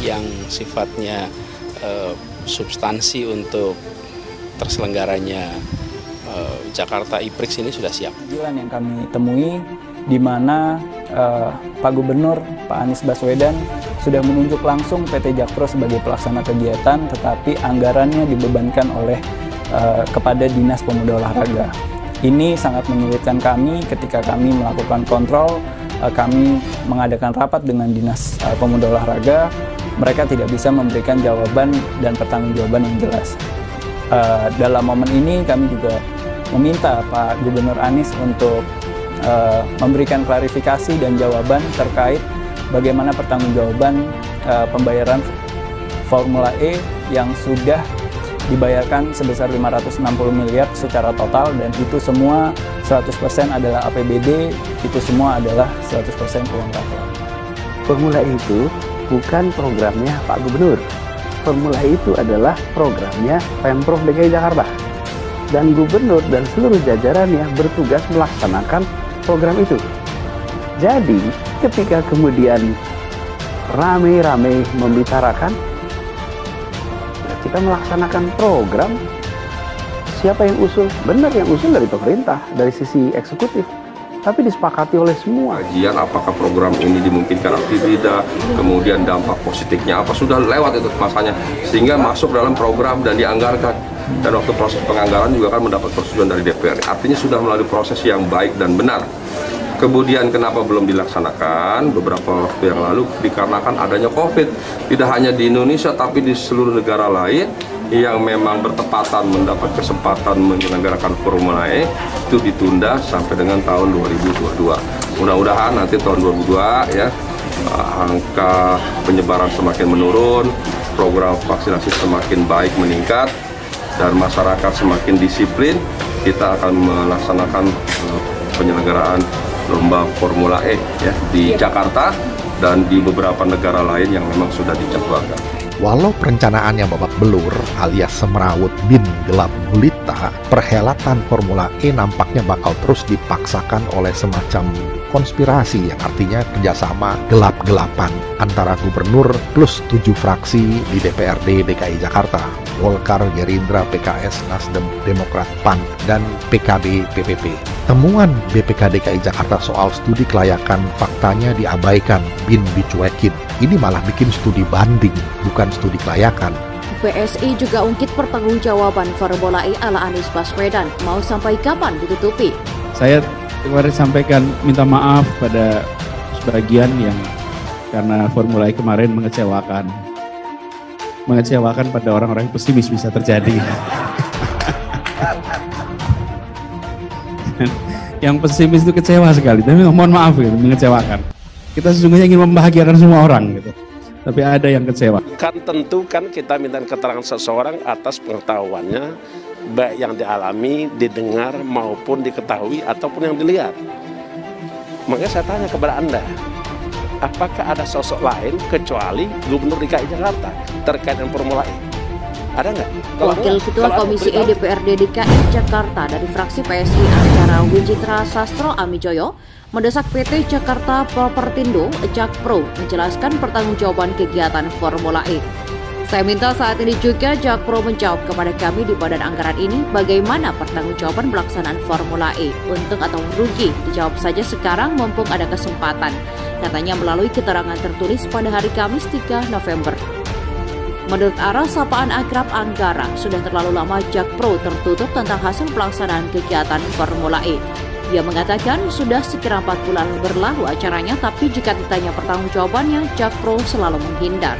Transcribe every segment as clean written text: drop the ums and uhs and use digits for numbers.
yang sifatnya substansi untuk terselenggaranya Jakarta E-Prix ini sudah siap. Tujuan yang kami temui di mana Pak Gubernur, Pak Anies Baswedan sudah menunjuk langsung PT Jakpro sebagai pelaksana kegiatan, tetapi anggarannya dibebankan oleh kepada Dinas Pemuda Olahraga. Ini sangat menyulitkan kami ketika kami melakukan kontrol, kami mengadakan rapat dengan Dinas Pemuda Olahraga, mereka tidak bisa memberikan jawaban dan pertanggungjawaban yang jelas. Dalam momen ini kami juga meminta Pak Gubernur Anies untuk memberikan klarifikasi dan jawaban terkait bagaimana pertanggungjawaban pembayaran Formula E yang sudah dibayarkan sebesar 560 miliar secara total, dan itu semua 100% adalah APBD, itu semua adalah 100% uang rakyat. Formula E itu bukan programnya Pak Gubernur. Formula E itu adalah programnya Pemprov DKI Jakarta. Dan Gubernur dan seluruh jajarannya bertugas melaksanakan program itu. Jadi, ketika kemudian rame-rame membicarakan, kita melaksanakan program, siapa yang usul? Benar, yang usul dari pemerintah, dari sisi eksekutif. Tapi disepakati oleh semua. Kajian apakah program ini dimungkinkan atau tidak, kemudian dampak positifnya apa, sudah lewat itu masanya, sehingga masuk dalam program dan dianggarkan. Dan waktu proses penganggaran juga kan mendapat persetujuan dari DPR. Artinya sudah melalui proses yang baik dan benar. Kemudian kenapa belum dilaksanakan beberapa waktu yang lalu? Dikarenakan adanya COVID. Tidak hanya di Indonesia tapi di seluruh negara lain yang memang bertepatan mendapat kesempatan menyelenggarakan Formula E itu ditunda sampai dengan tahun 2022. Mudah-mudahan nanti tahun 2022 ya angka penyebaran semakin menurun, program vaksinasi semakin baik meningkat, dan masyarakat semakin disiplin. Kita akan melaksanakan penyelenggaraan lomba Formula E ya di Jakarta dan di beberapa negara lain yang memang sudah dijadwalkan. Walau perencanaannya babak belur alias semrawut bin gelap gulita, perhelatan Formula E nampaknya bakal terus dipaksakan oleh semacam konspirasi yang artinya kerjasama gelap-gelapan antara gubernur plus 7 fraksi di DPRD DKI Jakarta, Golkar, Gerindra, PKS, Nasdem, Demokrat, PAN, dan PKB PPP. Temuan BPK DKI Jakarta soal studi kelayakan faktanya diabaikan bin dicuekin. Ini malah bikin studi banding, bukan studi kelayakan. PSI juga ungkit pertanggungjawaban Formula E ala Anies Baswedan. Mau sampai kapan ditutupi? Saya kemarin sampaikan minta maaf pada sebagian yang karena Formula E kemarin mengecewakan. Mengecewakan pada orang-orang yang pesimis bisa terjadi. Yang pesimis itu kecewa sekali, tapi mohon maaf gitu, mengecewakan. Kita sesungguhnya ingin membahagiakan semua orang gitu, tapi ada yang kecewa. Kan tentu kan kita minta keterangan seseorang atas pengetahuannya, baik yang dialami, didengar maupun diketahui ataupun yang dilihat. Makanya saya tanya kepada Anda, apakah ada sosok lain kecuali Gubernur DKI Jakarta terkait dengan Formula E? Ada nggak? Wakil Ketua Komisi E DPRD DKI Jakarta dari fraksi PSI Antara Wijitra Sastro Amijoyo mendesak PT Jakarta Propertindo Jakpro menjelaskan pertanggungjawaban kegiatan Formula E. Saya minta saat ini juga Jakpro menjawab kepada kami di badan anggaran ini bagaimana pertanggungjawaban pelaksanaan Formula E, untung atau rugi, dijawab saja sekarang mumpung ada kesempatan, katanya melalui keterangan tertulis pada hari Kamis 3 November. Menurut Ara sapaan akrab Anggara, sudah terlalu lama Jakpro tertutup tentang hasil pelaksanaan kegiatan Formula E. Dia mengatakan sudah sekira 4 bulan berlalu acaranya, tapi jika ditanya pertanggungjawabannya, Jakpro selalu menghindar.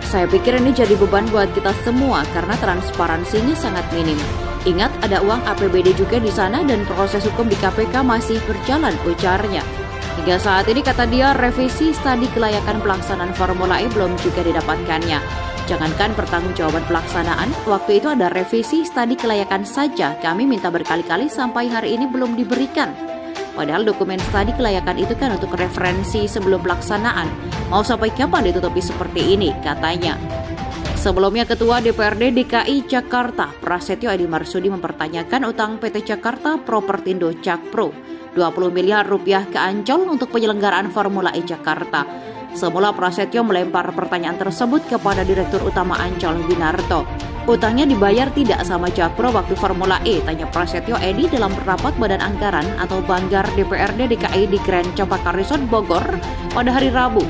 Saya pikir ini jadi beban buat kita semua karena transparansinya sangat minim. Ingat ada uang APBD juga di sana dan proses hukum di KPK masih berjalan, ujarnya. Hingga saat ini, kata dia, revisi studi kelayakan pelaksanaan Formula E belum juga didapatkannya. Jangankan pertanggungjawaban pelaksanaan, waktu itu ada revisi studi kelayakan saja kami minta berkali-kali sampai hari ini belum diberikan. Padahal dokumen studi kelayakan itu kan untuk referensi sebelum pelaksanaan. Mau sampai kapan ditutupi seperti ini, katanya. Sebelumnya, Ketua DPRD DKI Jakarta, Prasetyo Edi Marsudi mempertanyakan utang PT Jakarta Propertindo Jakpro 20 miliar rupiah ke Ancol untuk penyelenggaraan Formula E Jakarta. Semula Prasetyo melempar pertanyaan tersebut kepada Direktur Utama Ancol Winarto. Utangnya dibayar tidak sama Jakpro waktu Formula E, tanya Prasetyo Edi dalam rapat Badan Anggaran atau Banggar DPRD DKI di Grand Cempaka Resort Bogor pada hari Rabu.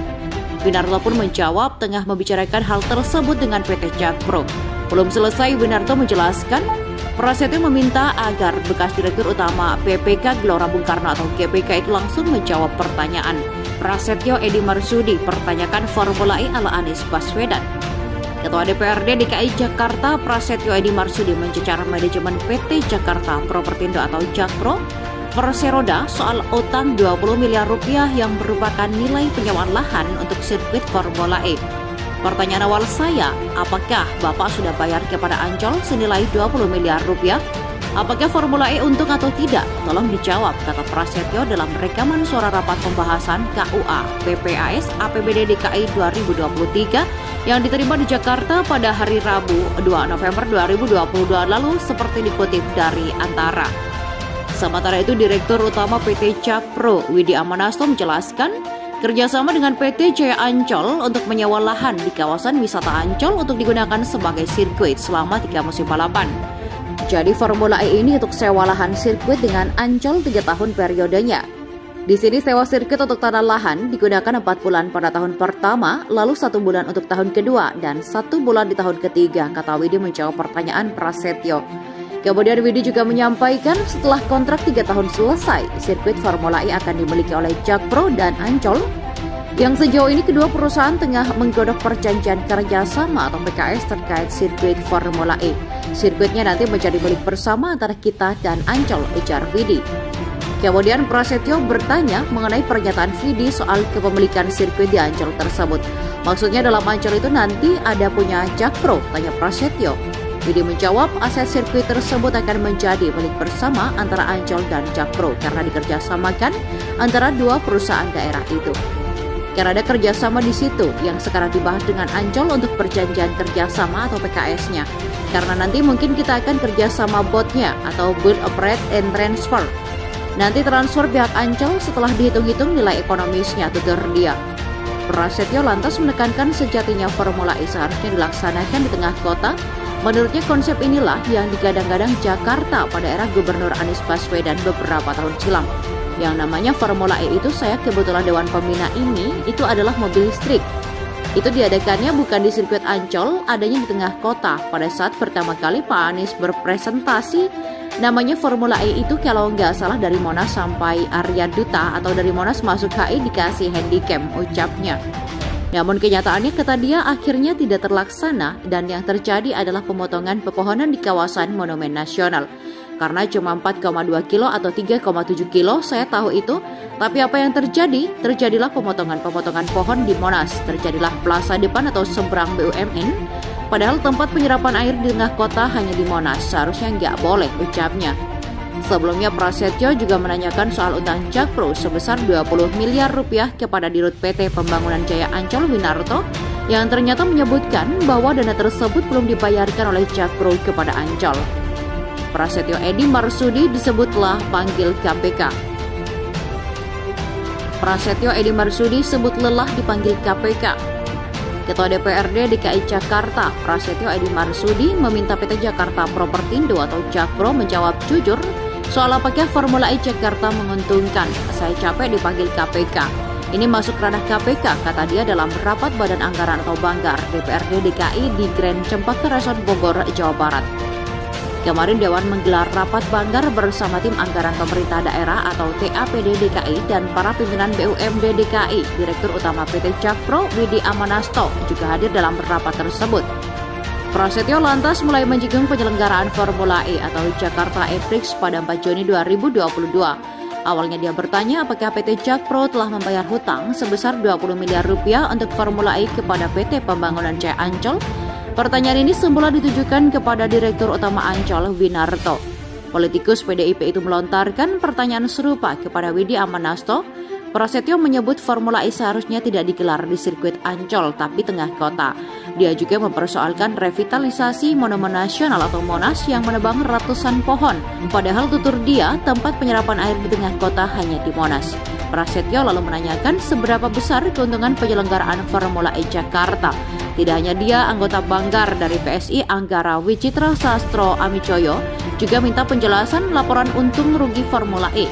Winarto pun menjawab tengah membicarakan hal tersebut dengan PT Jakpro. Belum selesai, Winarto menjelaskan Prasetyo meminta agar bekas Direktur Utama PPK Gelora Bung Karno atau GBK itu langsung menjawab pertanyaan. Prasetyo Edi Marsudi pertanyakan Formula E ala Anies Baswedan. Ketua DPRD DKI Jakarta Prasetyo Edi Marsudi mencecar manajemen PT Jakarta Propertindo atau Jakpro Perseroda soal utang 20 miliar rupiah yang merupakan nilai penyewaan lahan untuk sirkuit Formula E. Pertanyaan awal saya, apakah Bapak sudah bayar kepada Ancol senilai 20 miliar rupiah? Apakah Formula E untung atau tidak? Tolong dijawab, kata Prasetyo dalam rekaman suara rapat pembahasan KUA PPAS APBD DKI 2023 yang diterima di Jakarta pada hari Rabu 2 November 2022 lalu seperti dikutip dari Antara. Sementara itu, Direktur Utama PT Jakpro Widi Amanasto menjelaskan kerjasama dengan PT Jaya Ancol untuk menyewa lahan di kawasan wisata Ancol untuk digunakan sebagai sirkuit selama 3 musim balapan. Jadi Formula E ini untuk sewa lahan sirkuit dengan Ancol 3 tahun periodenya. Di sini sewa sirkuit untuk tanah lahan digunakan 4 bulan pada tahun pertama, lalu 1 bulan untuk tahun kedua, dan 1 bulan di tahun ketiga, kata Widi menjawab pertanyaan Prasetyo. Kemudian Widi juga menyampaikan setelah kontrak 3 tahun selesai, sirkuit Formula E akan dimiliki oleh Jakpro dan Ancol, yang sejauh ini kedua perusahaan tengah menggodok perjanjian kerjasama atau PKS terkait sirkuit Formula E. Sirkuitnya nanti menjadi milik bersama antara kita dan Ancol, ujar Widi. Kemudian Prasetyo bertanya mengenai pernyataan Widi soal kepemilikan sirkuit di Ancol tersebut. Maksudnya dalam Ancol itu nanti ada punya Jakpro, tanya Prasetyo. Widi menjawab aset sirkuit tersebut akan menjadi milik bersama antara Ancol dan Jakpro karena dikerjasamakan antara dua perusahaan daerah itu. Karena ada kerjasama di situ yang sekarang dibahas dengan Ancol untuk perjanjian kerjasama atau PKS-nya. Karena nanti mungkin kita akan kerjasama BOT-nya atau Build, Operate, and Transfer. Nanti transfer pihak Ancol setelah dihitung-hitung nilai ekonomisnya, tutur dia. Prasetyo lantas menekankan sejatinya Formula E seharusnya dilaksanakan di tengah kota. Menurutnya konsep inilah yang digadang-gadang Jakarta pada era Gubernur Anies Baswedan beberapa tahun silam. Yang namanya Formula E itu saya kebetulan Dewan Pembina ini itu adalah mobil listrik. Itu diadakannya bukan di sirkuit Ancol, adanya di tengah kota. Pada saat pertama kali Pak Anies berpresentasi, namanya Formula E itu kalau nggak salah dari Monas sampai Arya Duta atau dari Monas masuk HI dikasih handycam, ucapnya. Namun kenyataannya kata dia akhirnya tidak terlaksana dan yang terjadi adalah pemotongan pepohonan di kawasan Monumen Nasional. Karena cuma 4,2 kilo atau 3,7 kilo, saya tahu itu. Tapi apa yang terjadi? Terjadilah pemotongan-pemotongan pohon di Monas. Terjadilah plaza depan atau seberang BUMN. Padahal tempat penyerapan air di tengah kota hanya di Monas. Seharusnya nggak boleh, ucapnya. Sebelumnya Prasetyo juga menanyakan soal utang Jakpro sebesar 20 miliar rupiah kepada Dirut PT Pembangunan Jaya Ancol Winarto yang ternyata menyebutkan bahwa dana tersebut belum dibayarkan oleh Jakpro kepada Ancol. Prasetyo Edi Marsudi disebut telah panggil KPK. Prasetyo Edi Marsudi sebut lelah dipanggil KPK. Ketua DPRD DKI Jakarta, Prasetyo Edi Marsudi, meminta PT Jakarta Propertindo atau Jakpro menjawab jujur soal apakah Formula E Jakarta menguntungkan. Saya capek dipanggil KPK. Ini masuk ranah KPK, kata dia dalam rapat Badan Anggaran atau Banggar DPRD DKI di Grand Cempaka Resort Bogor, Jawa Barat. Kemarin Dewan menggelar rapat Banggar bersama tim anggaran pemerintah daerah atau TAPD DKI dan para pimpinan BUMD DKI. Direktur Utama PT Jakpro Widi Amanasto juga hadir dalam rapat tersebut. Prasetyo lantas mulai menyinggung penyelenggaraan Formula E atau Jakarta E-Prix pada 4 Juni 2022. Awalnya dia bertanya apakah PT Jakpro telah membayar hutang sebesar 20 miliar rupiah untuk Formula E kepada PT Pembangunan Jaya Ancol. Pertanyaan ini semula ditujukan kepada Direktur Utama Ancol Winarto. Politikus PDIP itu melontarkan pertanyaan serupa kepada Widi Amanasto. Prasetyo menyebut Formula E seharusnya tidak digelar di sirkuit Ancol tapi tengah kota. Dia juga mempersoalkan revitalisasi Monumen Nasional atau Monas yang menebang ratusan pohon. Padahal tutur dia tempat penyerapan air di tengah kota hanya di Monas. Prasetyo lalu menanyakan seberapa besar keuntungan penyelenggaraan Formula E Jakarta. Tidak hanya dia, anggota Banggar dari PSI Anggara Wicitra Sastro Amicoyo juga minta penjelasan laporan untung rugi Formula E.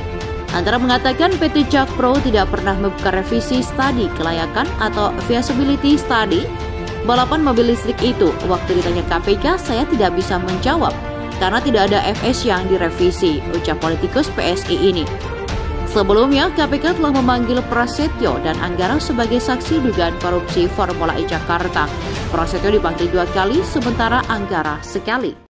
Antara mengatakan PT Jakpro tidak pernah membuka revisi studi kelayakan atau feasibility study balapan mobil listrik itu. Waktu ditanya KPK, saya tidak bisa menjawab karena tidak ada FS yang direvisi, ucap politikus PSI ini. Sebelumnya, KPK telah memanggil Prasetyo dan Anggara sebagai saksi dugaan korupsi Formula E Jakarta. Prasetyo dipanggil 2 kali, sementara Anggara sekali.